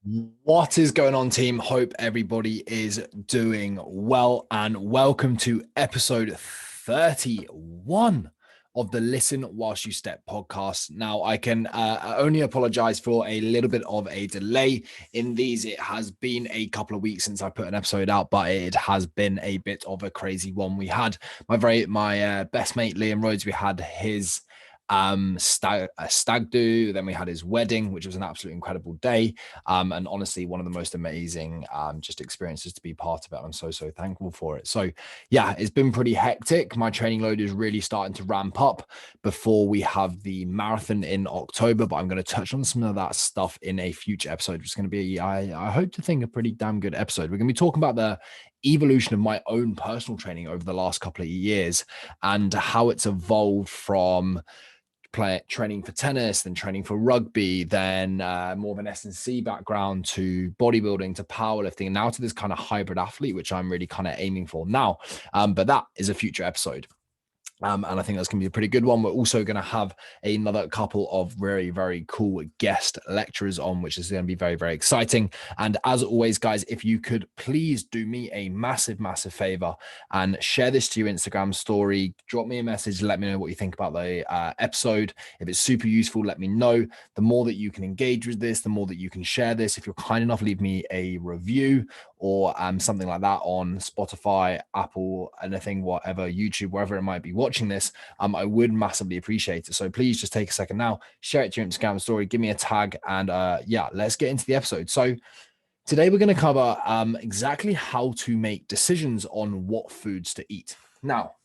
What is going on, team? Hope everybody is doing well, and welcome to episode 31 of the Listen Whilst You Step podcast. Now, I can only apologize for a little bit of a delay in these. It has been a couple of weeks since I put an episode out, but it has been a bit of a crazy one. We had my best mate Liam Rhodes. We had his stag do, then we had his wedding, which was an absolutely incredible day, and honestly one of the most amazing just experiences to be part of it. I'm so thankful for it. So yeah, it's been pretty hectic. My training load is really starting to ramp up before we have the marathon in October, but I'm going to touch on some of that stuff in a future episode, which is going to be, I hope to think, a pretty damn good episode. We're going to be talking about the evolution of my own personal training over the last couple of years and how it's evolved from training for tennis, then training for rugby, then more of an S&C background to bodybuilding to powerlifting, and now to this kind of hybrid athlete, which I'm really kind of aiming for now. But that is a future episode. And I think that's going to be a pretty good one. We're also going to have another couple of very cool guest lecturers on, which is going to be very exciting. And as always, guys, if you could please do me a massive favor and share this to your Instagram story, drop me a message, let me know what you think about the episode. If it's super useful, let me know. The more that you can engage with this, the more that you can share this. If you're kind enough, leave me a review or something like that on Spotify, Apple, anything, whatever, YouTube, wherever it might be watching this, I would massively appreciate it. So please just take a second now, share it to your Instagram story, give me a tag, and yeah, let's get into the episode. So today we're going to cover exactly how to make decisions on what foods to eat. Now,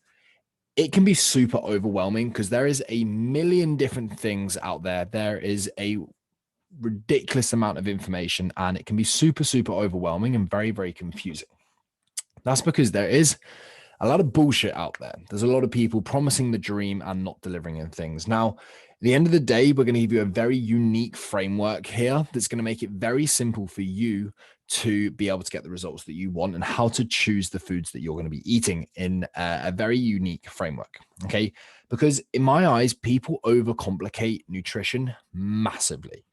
it can be super overwhelming because there is a million different things out there. There is a ridiculous amount of information, and it can be super overwhelming and very confusing. That's because there is a lot of bullshit out there. There's a lot of people promising the dream and not delivering in things. Now, at the end of the day, we're going to give you a very unique framework here that's going to make it very simple for you to be able to get the results that you want and how to choose the foods that you're going to be eating in a very unique framework. Okay. Because in my eyes, people overcomplicate nutrition massively.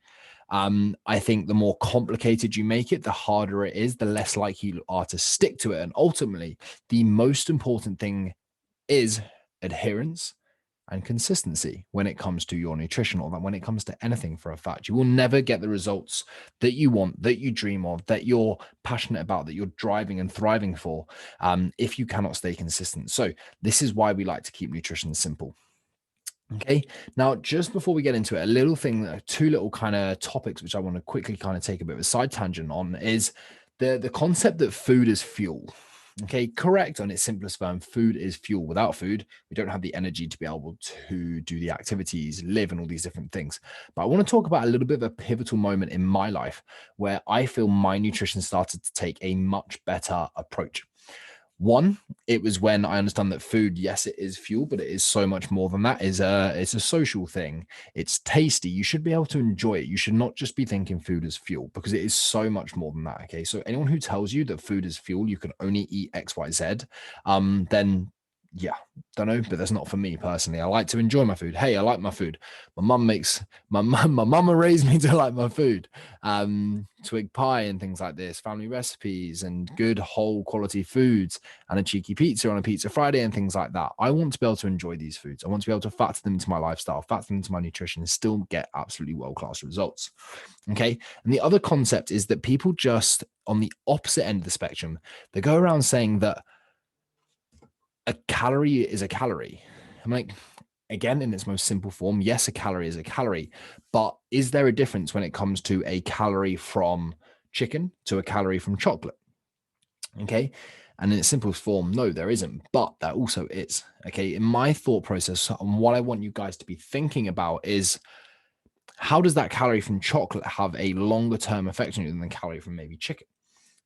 I think the more complicated you make it, the harder it is, the less likely you are to stick to it. And ultimately, the most important thing is adherence and consistency when it comes to your nutrition, or when it comes to anything. For a fact, you will never get the results that you want, that you dream of, that you're passionate about, that you're driving and thriving for, if you cannot stay consistent. So this is why we like to keep nutrition simple. Okay, now just before we get into it, a little thing, two little kind of topics which I want to quickly kind of take a bit of a side tangent on is the concept that food is fuel. Okay, correct. On its simplest form, food is fuel. Without food, we don't have the energy to be able to do the activities, live, and all these different things. But I want to talk about a little bit of a pivotal moment in my life where I feel my nutrition started to take a much better approach. One, it was when I understand that food, yes, it is fuel, but it is so much more than that. It's a social thing. It's tasty. You should be able to enjoy it. You should not just be thinking food is fuel, because it is so much more than that. Okay. So anyone who tells you that food is fuel, you can only eat X, Y, Z, then yeah, don't know, but that's not for me personally. I like to enjoy my food. Hey, I like my food. My mama raised me to like my food. Twig pie and things like this, family recipes and good whole quality foods, and a cheeky pizza on a pizza Friday and things like that. I want to be able to enjoy these foods. I want to be able to factor them into my lifestyle, factor them into my nutrition, and still get absolutely world-class results. Okay. And the other concept is that people just on the opposite end of the spectrum, they go around saying that a calorie is a calorie. I'm like, again, in its most simple form, yes, a calorie is a calorie, but is there a difference when it comes to a calorie from chicken to a calorie from chocolate? Okay. And in its simplest form, no, there isn't, but there also is. Okay. In my thought process, and what I want you guys to be thinking about is, how does that calorie from chocolate have a longer term effect on you than the calorie from maybe chicken?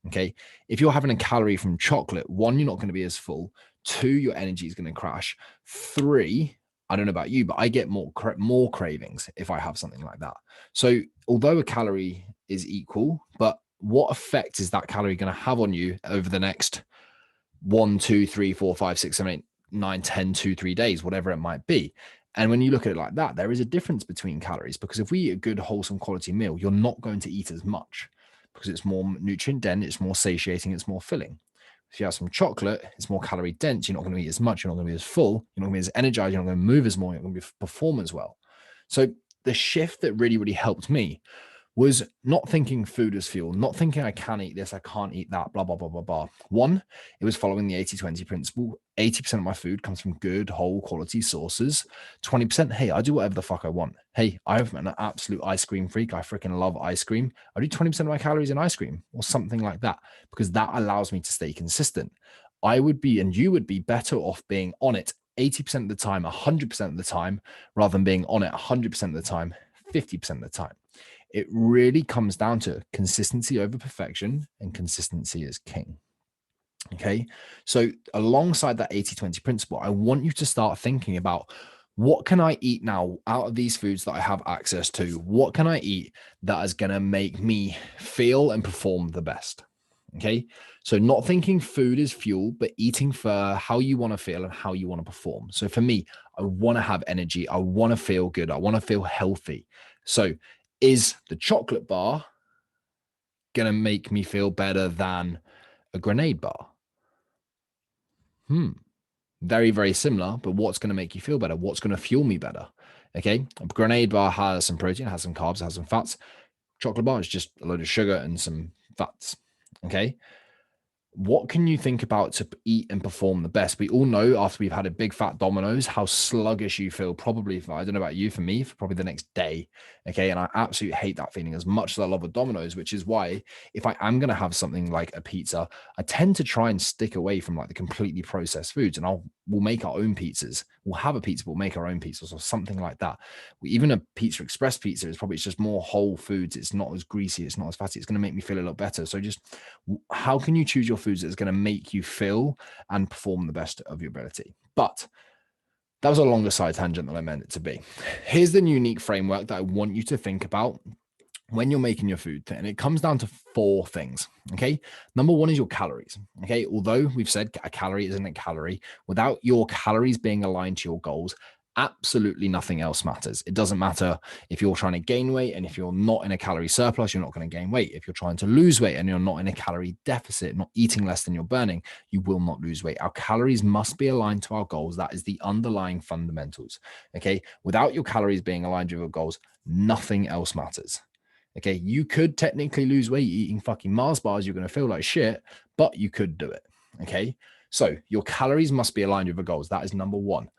Okay. If you're having a calorie from chocolate, one, you're not going to be as full. Two, your energy is going to crash. Three, I don't know about you, but I get more cravings if I have something like that. So although a calorie is equal, but what effect is that calorie going to have on you over the next 1, 2, 3, 4, 5, 6, 7, 8, 9, 10, 2, 3 days, whatever it might be? And when you look at it like that, there is a difference between calories, because if we eat a good, wholesome quality meal, you're not going to eat as much. because it's more nutrient dense, it's more satiating, it's more filling. If you have some chocolate, it's more calorie dense. You're not going to eat as much. You're not going to be as full. You're not going to be as energized. You're not going to move as more. You're not going to perform as well. So the shift that really, really helped me was not thinking food as fuel, not thinking I can eat this, I can't eat that, blah, blah, blah, blah, blah. One, it was following the 80-20 principle. 80% of my food comes from good, whole quality sources. 20%, hey, I do whatever the fuck I want. Hey, I'm an absolute ice cream freak. I freaking love ice cream. I do 20% of my calories in ice cream or something like that, because that allows me to stay consistent. I would be, and you would be better off being on it 80% of the time, 100% of the time, rather than being on it 100% of the time, 50% of the time. It really comes down to consistency over perfection, and consistency is king. Okay. So alongside that 80-20 principle, I want you to start thinking about, what can I eat now out of these foods that I have access to? What can I eat that is going to make me feel and perform the best? Okay. So not thinking food is fuel, but eating for how you want to feel and how you want to perform. So for me, I want to have energy. I want to feel good. I want to feel healthy. So is the chocolate bar going to make me feel better than a grenade bar? Very, very similar, but what's going to make you feel better? What's going to fuel me better? Okay. A grenade bar has some protein, has some carbs, has some fats. Chocolate bar is just a load of sugar and some fats. Okay. What can you think about to eat and perform the best? We all know after we've had a big fat Domino's, how sluggish you feel. Probably, I don't know about you, for me, for probably the next day. Okay. And I absolutely hate that feeling as much as I love a Domino's, which is why if I am going to have something like a pizza, I tend to try and stick away from like the completely processed foods, and we'll make our own pizzas. We'll have a pizza, but we'll make our own pizzas or something like that. Even a Pizza Express pizza is probably, it's just more whole foods. It's not as greasy. It's not as fatty. It's going to make me feel a little better. So just how can you choose your foods that's going to make you feel and perform the best of your ability? But that was a longer side tangent than I meant it to be. Here's the unique framework that I want you to think about when you're making your food. And it comes down to 4 things. Okay. Number 1 is your calories. Okay. Although we've said a calorie isn't a calorie, without your calories being aligned to your goals, absolutely nothing else matters. It doesn't matter if you're trying to gain weight, and if you're not in a calorie surplus, you're not going to gain weight. If you're trying to lose weight and you're not in a calorie deficit, not eating less than you're burning, you will not lose weight. Our calories must be aligned to our goals. That is the underlying fundamentals. Okay. Without your calories being aligned with your goals, nothing else matters. Okay. You could technically lose weight eating fucking Mars bars. You're going to feel like shit, but you could do it. Okay. So your calories must be aligned with your goals. That is number 1.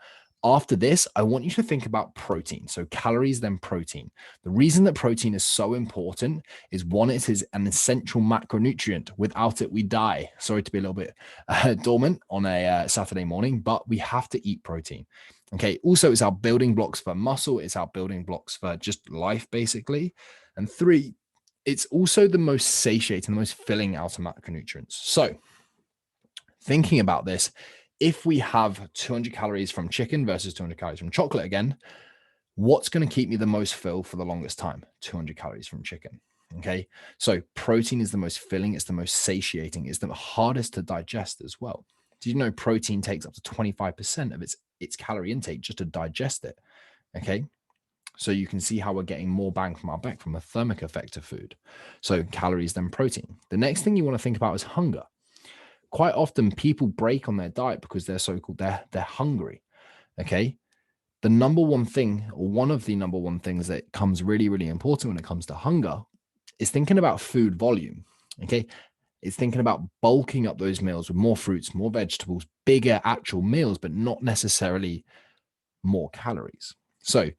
After this, I want you to think about protein. So calories, then protein. The reason that protein is so important is, 1, it is an essential macronutrient. Without it, we die. Sorry to be a little bit dormant on a Saturday morning, but we have to eat protein. Okay. Also, it's our building blocks for muscle. It's our building blocks for just life, basically. And 3, it's also the most satiating, the most filling out of macronutrients. So thinking about this, if we have 200 calories from chicken versus 200 calories from chocolate again, what's going to keep me the most filled for the longest time? 200 calories from chicken. Okay. So protein is the most filling. It's the most satiating. It's the hardest to digest as well. Did you know protein takes up to 25% of its calorie intake just to digest it? Okay. So you can see how we're getting more bang from our buck from a thermic effect of food. So calories, then protein. The next thing you want to think about is hunger. Quite often people break on their diet because they're so-called, they're hungry. Okay. The number one thing, or one of the number one things that comes really, really important when it comes to hunger, is thinking about food volume. Okay. It's thinking about bulking up those meals with more fruits, more vegetables, bigger actual meals, but not necessarily more calories. So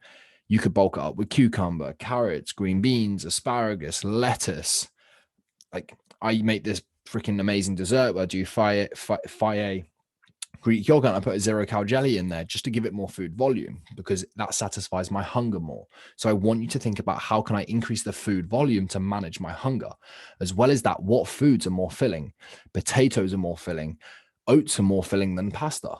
you could bulk it up with cucumber, carrots, green beans, asparagus, lettuce. Like I make this freaking amazing dessert where I do Fage Greek yogurt. I put a 0-cal jelly in there just to give it more food volume, because that satisfies my hunger more. So I want you to think about, how can I increase the food volume to manage my hunger? As well as that, what foods are more filling? Potatoes are more filling. Oats are more filling than pasta.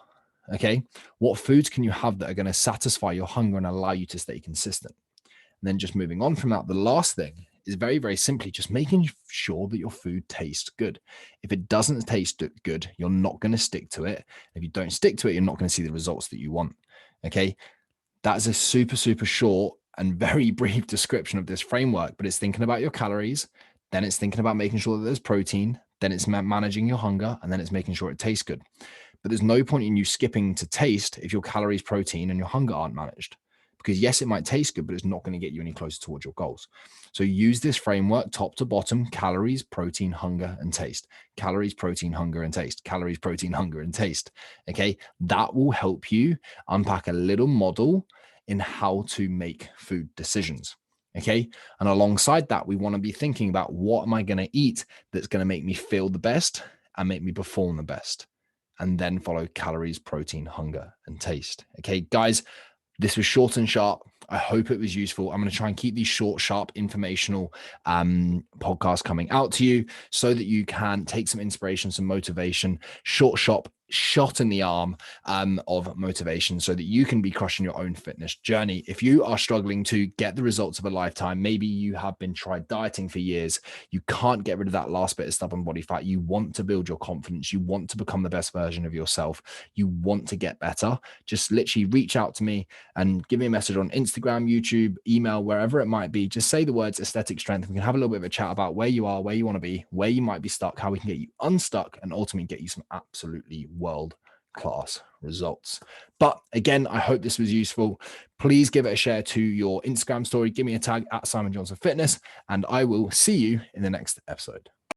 Okay. What foods can you have that are going to satisfy your hunger and allow you to stay consistent? And then just moving on from that, the last thing is very, very simply just making sure that your food tastes good. If it doesn't taste good, you're not going to stick to it. If you don't stick to it, you're not going to see the results that you want. Okay. That's a super, super short and very brief description of this framework, but it's thinking about your calories, Then it's thinking about making sure that there's protein. Then it's managing your hunger, and then it's making sure it tastes good. But there's no point in you skipping to taste if your calories, protein, and your hunger aren't managed. Because yes, it might taste good, but it's not going to get you any closer towards your goals. So use this framework top to bottom: calories, protein, hunger, and taste. Calories, protein, hunger, and taste. Calories, protein, hunger, and taste. Okay. That will help you unpack a little model in how to make food decisions. Okay. And alongside that, we want to be thinking about what am I going to eat that's going to make me feel the best and make me perform the best. And then follow calories, protein, hunger, and taste. Okay, guys, this was short and sharp. I hope it was useful. I'm going to try and keep these short, sharp, informational podcasts coming out to you so that you can take some inspiration, some motivation, shot in the arm of motivation so that you can be crushing your own fitness journey. If you are struggling to get the results of a lifetime, maybe you have been tried dieting for years, you can't get rid of that last bit of stubborn body fat, you want to build your confidence, you want to become the best version of yourself, you want to get better, just literally reach out to me and give me a message on Instagram, YouTube, email, wherever it might be. Just say the words aesthetic strength. We can have a little bit of a chat about where you are, where you want to be, where you might be stuck, how we can get you unstuck, and ultimately get you some absolutely world-class results. But again, I hope this was useful. Please give it a share to your Instagram story. Give me a tag at Simon Johnson Fitness, and I will see you in the next episode.